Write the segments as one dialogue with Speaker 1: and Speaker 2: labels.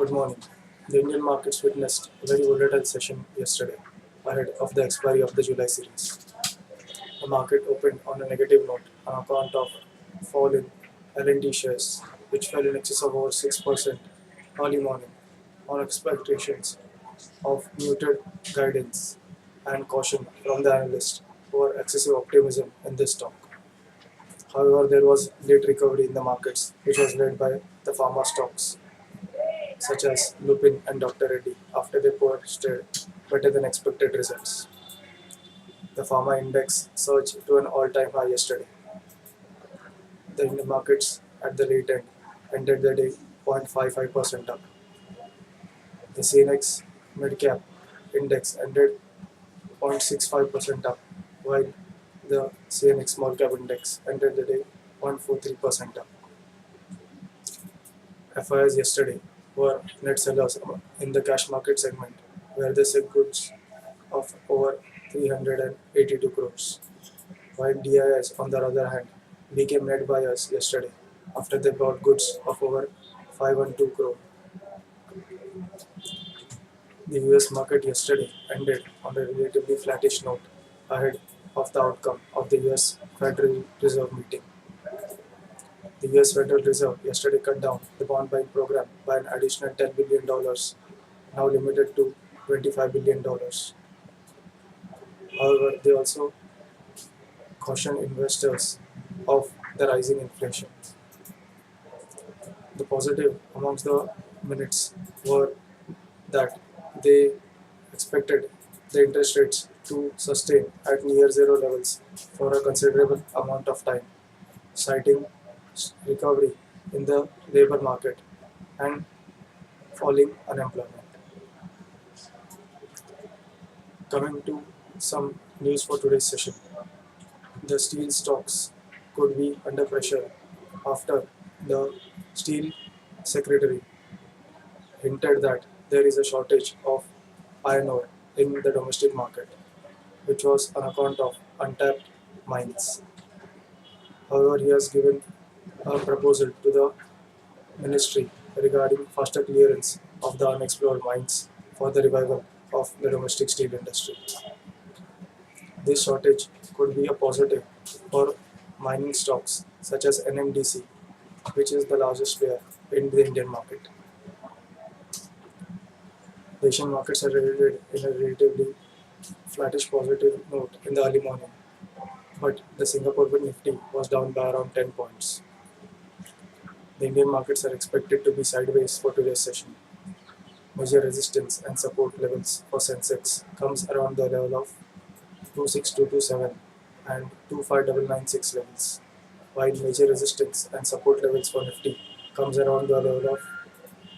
Speaker 1: Good morning. The Indian markets witnessed a very volatile session yesterday, ahead of the expiry of the July series. The market opened on a negative note on account of fall in L&T shares, which fell in excess of over 6% early morning on expectations of muted guidance and caution from the analysts over excessive optimism in this stock. However, there was late recovery in the markets, which was led by the pharma stocks such as Lupin and Dr. Reddy after they posted better than expected results. The pharma index surged to an all-time high yesterday. The Indian markets at the late end ended the day 0.55% up. The CNX mid-cap index ended 0.65% up, while the CNX small-cap index ended the day 0.43% up. FIs yesterday were net sellers in the cash market segment, where they sold goods of over 382 crores, while DIIs, on the other hand, became net buyers yesterday after they bought goods of over 512 crore. The US market yesterday ended on a relatively flattish note ahead of the outcome of the US Federal Reserve meeting. The US Federal Reserve yesterday cut down the bond buying program by an additional $10 billion, now limited to $25 billion. However, they also cautioned investors of the rising inflation. The positive amongst the minutes were that they expected the interest rates to sustain at near zero levels for a considerable amount of time, citing recovery in the labor market and falling unemployment. Coming to some news for today's session, the steel stocks could be under pressure after the steel secretary hinted that there is a shortage of iron ore in the domestic market, which was on account of untapped mines. However, he has given a proposal to the ministry regarding faster clearance of the unexplored mines for the revival of the domestic steel industry. This shortage could be a positive for mining stocks such as NMDC, which is the largest player in the Indian market. The Asian markets are traded in a relatively flattish positive note in the early morning, but the Singapore Nifty was down by around 10 points. The Indian markets are expected to be sideways for today's session. Major resistance and support levels for Sensex comes around the level of 26227 and 25996 levels, while major resistance and support levels for Nifty comes around the level of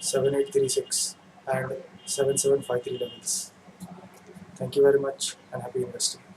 Speaker 1: 7836 and 7753 levels. Thank you very much and happy investing.